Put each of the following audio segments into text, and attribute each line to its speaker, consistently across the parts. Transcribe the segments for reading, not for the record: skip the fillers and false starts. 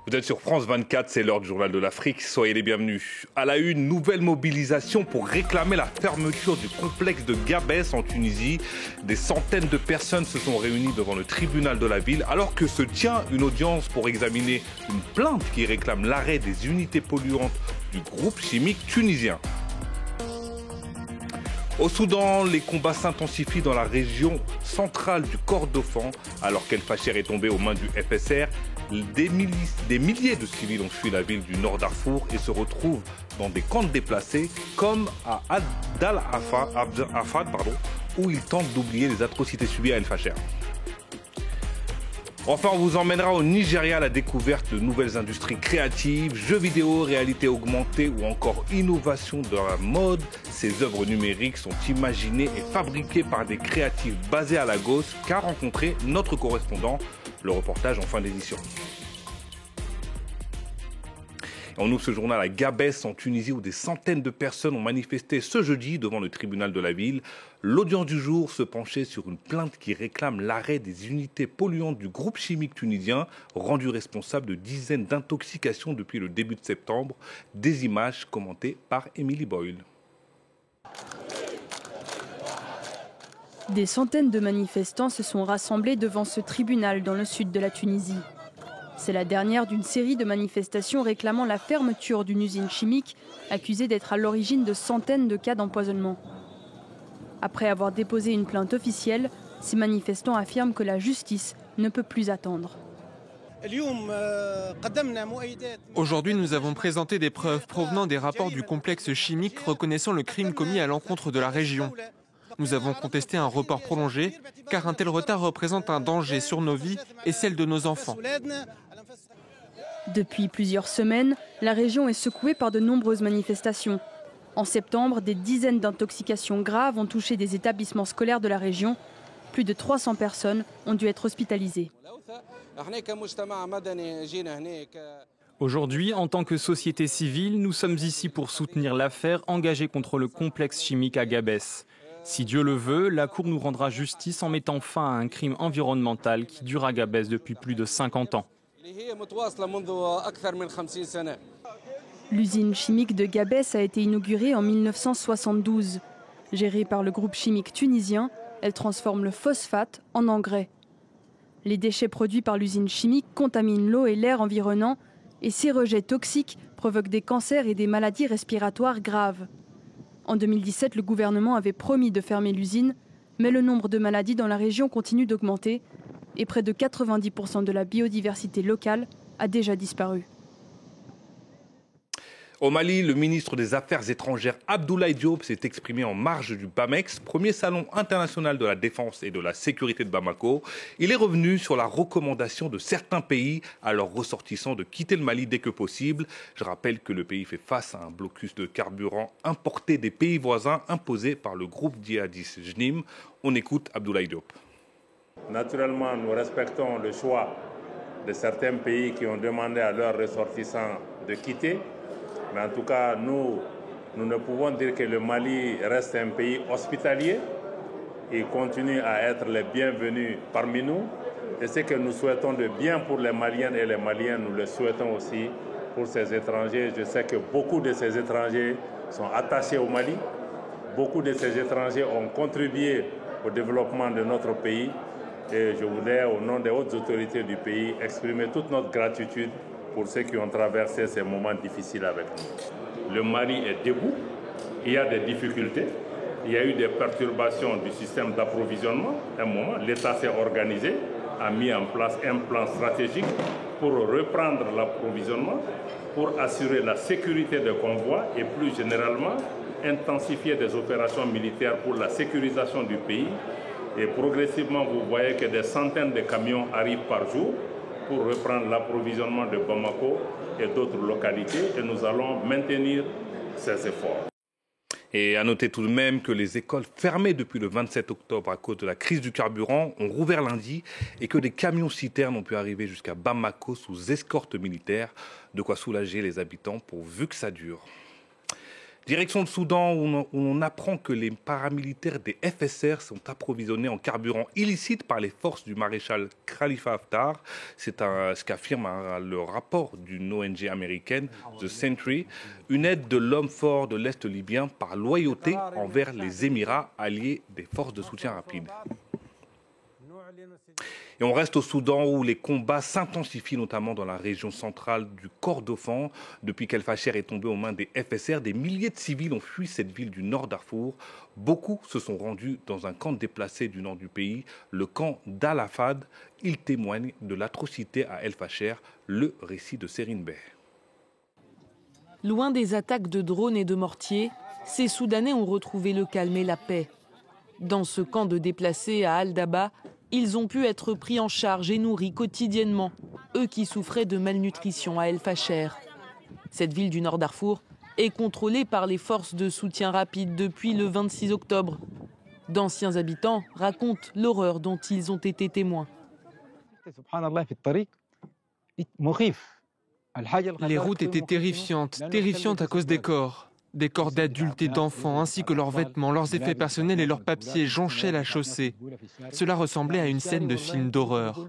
Speaker 1: Vous êtes sur France 24, c'est l'heure du journal de l'Afrique. Soyez les bienvenus. À la une, nouvelle mobilisation pour réclamer la fermeture du complexe de Gabès en Tunisie. Des centaines de personnes se sont réunies devant le tribunal de la ville alors que se tient une audience pour examiner une plainte qui réclame l'arrêt des unités polluantes du groupe chimique tunisien. Au Soudan, les combats s'intensifient dans la région centrale du Kordofan alors qu'El Fasher est tombé aux mains du FSR. Des milliers de civils ont fui la ville du Nord Darfour et se retrouvent dans des camps de déplacés comme à Al-Afad, où ils tentent d'oublier les atrocités subies à El Fasher. Enfin, on vous emmènera au Nigeria à la découverte de nouvelles industries créatives, jeux vidéo, réalité augmentée ou encore innovation de la mode. Ces œuvres numériques sont imaginées et fabriquées par des créatifs basés à Lagos, qu'a rencontré notre correspondant. Le reportage en fin d'édition. On ouvre ce journal à Gabès, en Tunisie, où des centaines de personnes ont manifesté ce jeudi devant le tribunal de la ville. L'audience du jour se penchait sur une plainte qui réclame l'arrêt des unités polluantes du groupe chimique tunisien, rendu responsable de dizaines d'intoxications depuis le début de septembre. Des images commentées par Emily Boyle.
Speaker 2: Des centaines de manifestants se sont rassemblés devant ce tribunal dans le sud de la Tunisie. C'est la dernière d'une série de manifestations réclamant la fermeture d'une usine chimique accusée d'être à l'origine de centaines de cas d'empoisonnement. Après avoir déposé une plainte officielle, ces manifestants affirment que la justice ne peut plus attendre.
Speaker 3: Aujourd'hui, nous avons présenté des preuves provenant des rapports du complexe chimique reconnaissant le crime commis à l'encontre de la région. Nous avons contesté un report prolongé, car un tel retard représente un danger sur nos vies et celles de nos enfants.
Speaker 2: Depuis plusieurs semaines, la région est secouée par de nombreuses manifestations. En septembre, des dizaines d'intoxications graves ont touché des établissements scolaires de la région. Plus de 300 personnes ont dû être hospitalisées.
Speaker 4: Aujourd'hui, en tant que société civile, nous sommes ici pour soutenir l'affaire engagée contre le complexe chimique à Gabès. Si Dieu le veut, la Cour nous rendra justice en mettant fin à un crime environnemental qui dure à Gabès depuis plus de 50 ans.
Speaker 2: L'usine chimique de Gabès a été inaugurée en 1972. Gérée par le groupe chimique tunisien, elle transforme le phosphate en engrais. Les déchets produits par l'usine chimique contaminent l'eau et l'air environnant et ces rejets toxiques provoquent des cancers et des maladies respiratoires graves. En 2017, le gouvernement avait promis de fermer l'usine, mais le nombre de maladies dans la région continue d'augmenter et près de 90% de la biodiversité locale a déjà disparu.
Speaker 1: Au Mali, le ministre des Affaires étrangères Abdoulaye Diop s'est exprimé en marge du BAMEX, premier salon international de la défense et de la sécurité de Bamako. Il est revenu sur la recommandation de certains pays à leurs ressortissants de quitter le Mali dès que possible. Je rappelle que le pays fait face à un blocus de carburant importé des pays voisins imposé par le groupe djihadiste JNIM. On écoute Abdoulaye Diop.
Speaker 5: Naturellement, nous respectons le choix de certains pays qui ont demandé à leurs ressortissants de quitter. Mais en tout cas, nous ne pouvons dire que le Mali reste un pays hospitalier. Il continue à être les bienvenus parmi nous. Et ce que nous souhaitons de bien pour les Maliennes et les Maliens, nous le souhaitons aussi pour ces étrangers. Je sais que beaucoup de ces étrangers sont attachés au Mali. Beaucoup de ces étrangers ont contribué au développement de notre pays. Et je voulais, au nom des hautes autorités du pays, exprimer toute notre gratitude pour ceux qui ont traversé ces moments difficiles avec nous. Le Mali est debout, il y a des difficultés, il y a eu des perturbations du système d'approvisionnement. À un moment, l'État s'est organisé, a mis en place un plan stratégique pour reprendre l'approvisionnement, pour assurer la sécurité des convois et plus généralement intensifier des opérations militaires pour la sécurisation du pays. Et progressivement, vous voyez que des centaines de camions arrivent par jour pour reprendre l'approvisionnement de Bamako et d'autres localités. Et nous allons maintenir ces efforts.
Speaker 1: Et à noter tout de même que les écoles fermées depuis le 27 octobre à cause de la crise du carburant ont rouvert lundi et que des camions-citernes ont pu arriver jusqu'à Bamako sous escorte militaire. De quoi soulager les habitants pourvu que ça dure. Direction le Soudan où on apprend que les paramilitaires des FSR sont approvisionnés en carburant illicite par les forces du maréchal Khalifa Haftar. C'est ce qu'affirme le rapport d'une ONG américaine, The Sentry, une aide de l'homme fort de l'Est libyen par loyauté envers les Émirats alliés des forces de soutien rapide. Et on reste au Soudan où les combats s'intensifient, notamment dans la région centrale du Kordofan. Depuis qu'El Fasher est tombé aux mains des FSR, des milliers de civils ont fui cette ville du nord Darfour. Beaucoup se sont rendus dans un camp déplacé du nord du pays, le camp d'Al-Afad. Il témoigne de l'atrocité à El Fasher, le récit de Serine Bey.
Speaker 6: Loin des attaques de drones et de mortiers, ces Soudanais ont retrouvé le calme et la paix. Dans ce camp de déplacés à Al-Daba, ils ont pu être pris en charge et nourris quotidiennement, eux qui souffraient de malnutrition à El Fasher. Cette ville du nord Darfour est contrôlée par les forces de soutien rapide depuis le 26 octobre. D'anciens habitants racontent l'horreur dont ils ont été témoins.
Speaker 3: Les routes étaient terrifiantes à cause des corps. Des corps d'adultes et d'enfants, ainsi que leurs vêtements, leurs effets personnels et leurs papiers jonchaient la chaussée. Cela ressemblait à une scène de film d'horreur.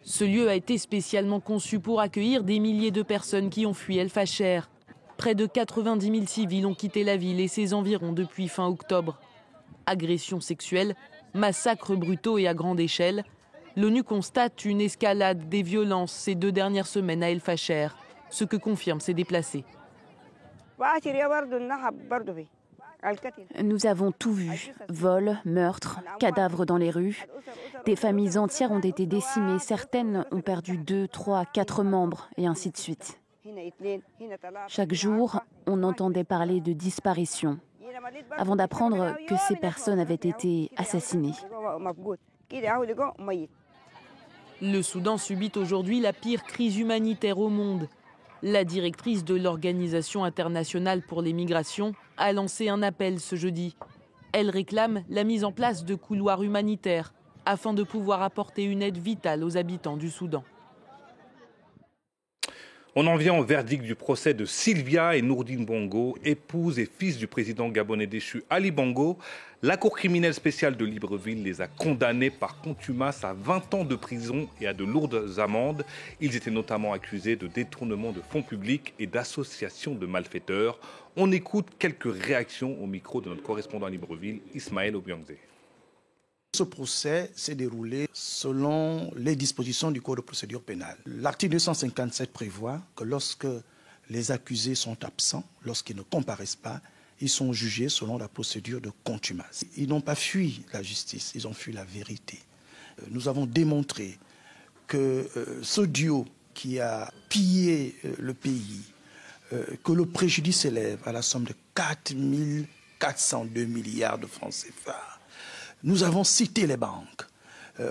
Speaker 6: Ce lieu a été spécialement conçu pour accueillir des milliers de personnes qui ont fui El Fasher. Près de 90 000 civils ont quitté la ville et ses environs depuis fin octobre. Agressions sexuelles, massacres brutaux et à grande échelle. L'ONU constate une escalade des violences ces 2 dernières semaines à El Fasher, ce que confirment ces déplacés.
Speaker 7: Nous avons tout vu, vols, meurtres, cadavres dans les rues. Des familles entières ont été décimées, certaines ont perdu 2, 3, 4 membres, et ainsi de suite. Chaque jour, on entendait parler de disparition, avant d'apprendre que ces personnes avaient été assassinées.
Speaker 6: Le Soudan subit aujourd'hui la pire crise humanitaire au monde. La directrice de l'Organisation internationale pour les migrations a lancé un appel ce jeudi. Elle réclame la mise en place de couloirs humanitaires afin de pouvoir apporter une aide vitale aux habitants du Soudan.
Speaker 1: On en vient au verdict du procès de Sylvia et Nourdine Bongo, épouse et fils du président gabonais déchu Ali Bongo. La Cour criminelle spéciale de Libreville les a condamnés par contumace à 20 ans de prison et à de lourdes amendes. Ils étaient notamment accusés de détournement de fonds publics et d'association de malfaiteurs. On écoute quelques réactions au micro de notre correspondant à Libreville, Ismaël Obiangze.
Speaker 8: Ce procès s'est déroulé selon les dispositions du Code de procédure pénale. L'article 257 prévoit que lorsque les accusés sont absents, lorsqu'ils ne comparaissent pas, ils sont jugés selon la procédure de contumace. Ils n'ont pas fui la justice, ils ont fui la vérité. Nous avons démontré que ce duo qui a pillé le pays, que le préjudice s'élève à la somme de 4 402 milliards de francs CFA. Nous avons cité les banques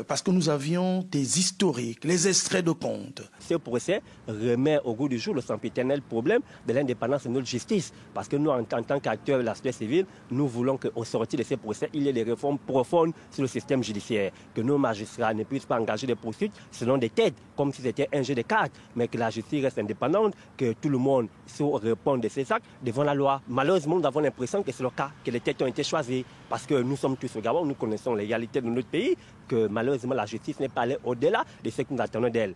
Speaker 8: parce que nous avions des historiques, les extraits de comptes.
Speaker 9: Ce procès remet au goût du jour le sempiternel problème de l'indépendance de notre justice. Parce que nous, en tant qu'acteurs de la société civile, nous voulons qu'au sortir de ces procès, il y ait des réformes profondes sur le système judiciaire. Que nos magistrats ne puissent pas engager des poursuites selon des têtes, comme si c'était un jeu de cartes, mais que la justice reste indépendante, que tout le monde saura répondre de ses actes devant la loi. Malheureusement, nous avons l'impression que c'est le cas, que les têtes ont été choisies. Parce que nous sommes tous au Gabon, nous connaissons les réalités de notre pays, que malheureusement la justice n'est pas allée au-delà de ce que nous attendons d'elle.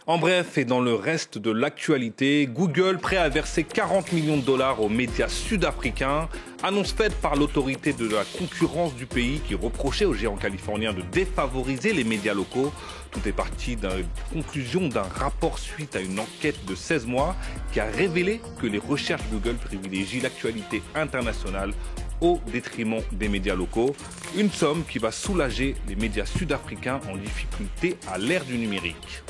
Speaker 1: En bref, et dans le reste de l'actualité, Google prêt à verser 40 millions de dollars aux médias sud-africains. Annonce faite par l'autorité de la concurrence du pays qui reprochait au géant californien de défavoriser les médias locaux. Tout est parti d'une conclusion d'un rapport suite à une enquête de 16 mois qui a révélé que les recherches Google privilégient l'actualité internationale au détriment des médias locaux. Une somme qui va soulager les médias sud-africains en difficulté à l'ère du numérique.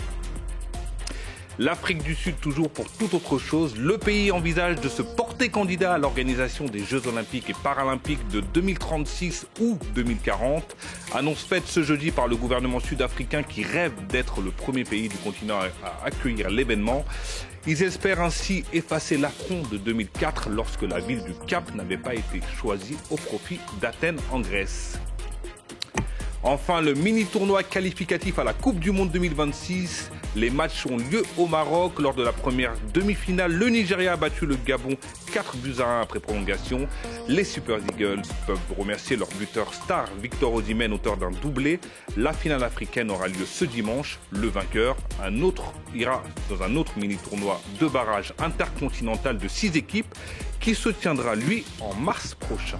Speaker 1: L'Afrique du Sud, toujours pour toute autre chose, le pays envisage de se porter candidat à l'organisation des Jeux Olympiques et Paralympiques de 2036 ou 2040. Annonce faite ce jeudi par le gouvernement sud-africain qui rêve d'être le premier pays du continent à accueillir l'événement. Ils espèrent ainsi effacer l'affront de 2004 lorsque la ville du Cap n'avait pas été choisie au profit d'Athènes en Grèce. Enfin, le mini-tournoi qualificatif à la Coupe du Monde 2026. Les matchs ont lieu au Maroc. Lors de la première demi-finale, le Nigeria a battu le Gabon 4-1 après prolongation. Les Super Eagles peuvent remercier leur buteur star Victor Osimhen, auteur d'un doublé. La finale africaine aura lieu ce dimanche. Le vainqueur, ira dans un autre mini-tournoi de barrage intercontinental de 6 équipes qui se tiendra, lui, en mars prochain.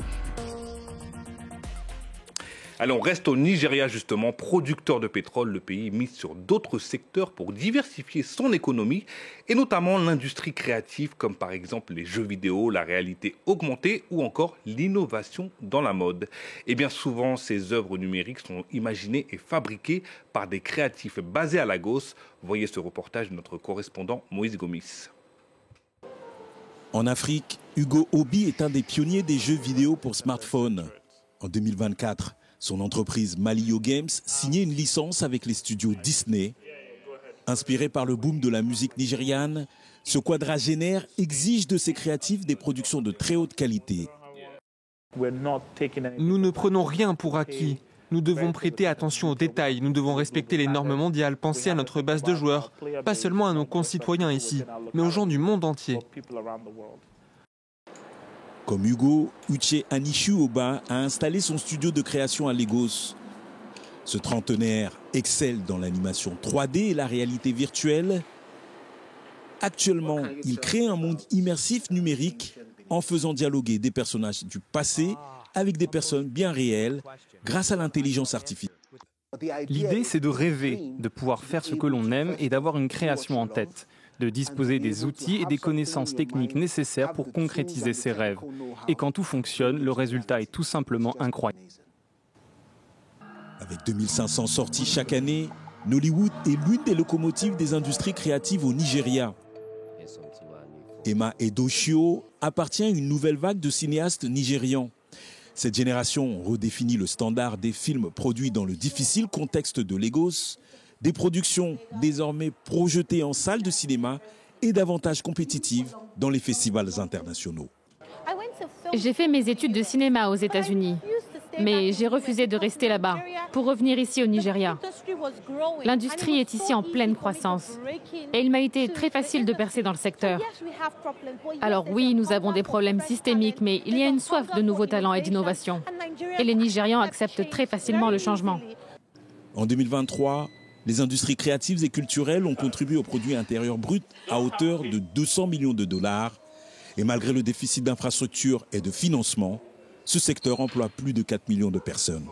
Speaker 1: Allez, on reste au Nigeria justement, producteur de pétrole. Le pays mise sur d'autres secteurs pour diversifier son économie et notamment l'industrie créative comme par exemple les jeux vidéo, la réalité augmentée ou encore l'innovation dans la mode. Et bien souvent, ces œuvres numériques sont imaginées et fabriquées par des créatifs basés à Lagos. Voyez ce reportage de notre correspondant Moïse Gomis.
Speaker 10: En Afrique, Hugo Obi est un des pionniers des jeux vidéo pour smartphone. En 2024, son entreprise Malio Games signait une licence avec les studios Disney. Inspiré par le boom de la musique nigériane, ce quadragénaire exige de ses créatifs des productions de très haute qualité.
Speaker 3: Nous ne prenons rien pour acquis. Nous devons prêter attention aux détails, nous devons respecter les normes mondiales, penser à notre base de joueurs, pas seulement à nos concitoyens ici, mais aux gens du monde entier.
Speaker 10: Comme Hugo, Uche Anishu Oba a installé son studio de création à Lagos. Ce trentenaire excelle dans l'animation 3D et la réalité virtuelle. Actuellement, il crée un monde immersif numérique en faisant dialoguer des personnages du passé avec des personnes bien réelles grâce à l'intelligence artificielle.
Speaker 4: L'idée, c'est de rêver, de pouvoir faire ce que l'on aime et d'avoir une création en tête, de disposer des outils et des connaissances techniques nécessaires pour concrétiser ses rêves. Et quand tout fonctionne, le résultat est tout simplement incroyable.
Speaker 10: Avec 2500 sorties chaque année, Nollywood est l'une des locomotives des industries créatives au Nigeria. Emma Edochio appartient à une nouvelle vague de cinéastes nigérians. Cette génération redéfinit le standard des films produits dans le difficile contexte de Lagos, des productions désormais projetées en salle de cinéma et davantage compétitives dans les festivals internationaux.
Speaker 11: J'ai fait mes études de cinéma aux États-Unis, mais j'ai refusé de rester là-bas pour revenir ici au Nigeria. L'industrie est ici en pleine croissance et il m'a été très facile de percer dans le secteur. Alors oui, nous avons des problèmes systémiques, mais il y a une soif de nouveaux talents et d'innovation. Et les Nigérians acceptent très facilement le changement.
Speaker 10: En 2023, les industries créatives et culturelles ont contribué au produit intérieur brut à hauteur de 200 millions de dollars. Et malgré le déficit d'infrastructures et de financement, ce secteur emploie plus de 4 millions de personnes.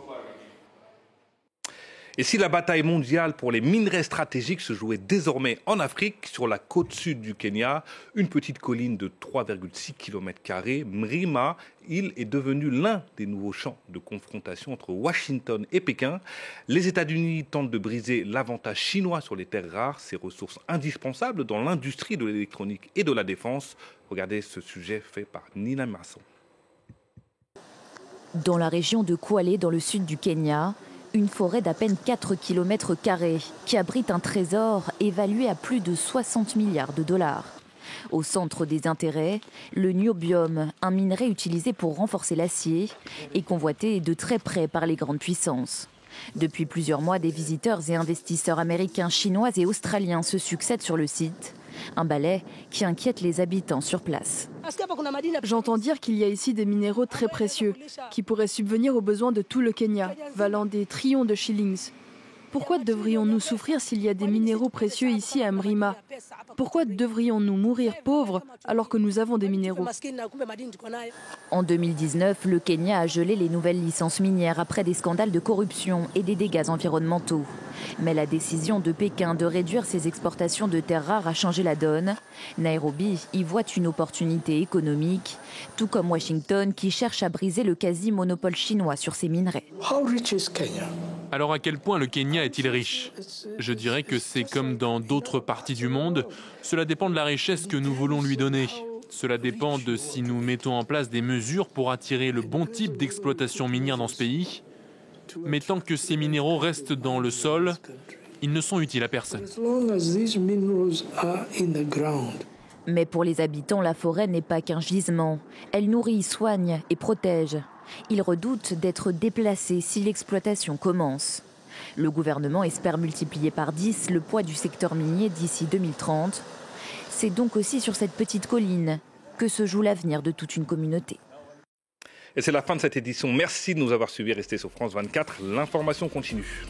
Speaker 1: Et si la bataille mondiale pour les minerais stratégiques se jouait désormais en Afrique, sur la côte sud du Kenya, une petite colline de 3,6 km², Mrima, il est devenu l'un des nouveaux champs de confrontation entre Washington et Pékin. Les États-Unis tentent de briser l'avantage chinois sur les terres rares, ces ressources indispensables dans l'industrie de l'électronique et de la défense. Regardez ce sujet fait par Nina Masson.
Speaker 7: Dans la région de Kwale, dans le sud du Kenya, une forêt d'à peine 4 km² qui abrite un trésor évalué à plus de 60 milliards de dollars. Au centre des intérêts, le niobium, un minerai utilisé pour renforcer l'acier et convoité de très près par les grandes puissances. Depuis plusieurs mois, des visiteurs et investisseurs américains, chinois et australiens se succèdent sur le site. Un balai qui inquiète les habitants sur place.
Speaker 2: J'entends dire qu'il y a ici des minéraux très précieux qui pourraient subvenir aux besoins de tout le Kenya, valant des trillions de shillings. Pourquoi devrions-nous souffrir s'il y a des minéraux précieux ici à Mrima? Pourquoi devrions-nous mourir pauvres alors que nous avons des minéraux?
Speaker 7: En 2019, le Kenya a gelé les nouvelles licences minières après des scandales de corruption et des dégâts environnementaux. Mais la décision de Pékin de réduire ses exportations de terres rares a changé la donne. Nairobi y voit une opportunité économique, tout comme Washington qui cherche à briser le quasi-monopole chinois sur ses minerais.
Speaker 3: Alors à quel point le Kenya est-il riche? Je dirais que c'est comme dans d'autres parties du monde. Cela dépend de la richesse que nous voulons lui donner. Cela dépend de si nous mettons en place des mesures pour attirer le bon type d'exploitation minière dans ce pays. Mais tant que ces minéraux restent dans le sol, ils ne sont utiles à personne.
Speaker 7: Mais pour les habitants, la forêt n'est pas qu'un gisement. Elle nourrit, soigne et protège. Ils redoutent d'être déplacés si l'exploitation commence.
Speaker 12: Le gouvernement espère multiplier par 10 le poids du secteur minier d'ici 2030. C'est donc aussi sur cette petite colline que se joue l'avenir de toute une communauté.
Speaker 1: Et c'est la fin de cette édition. Merci de nous avoir suivis. Restez sur France 24. L'information continue.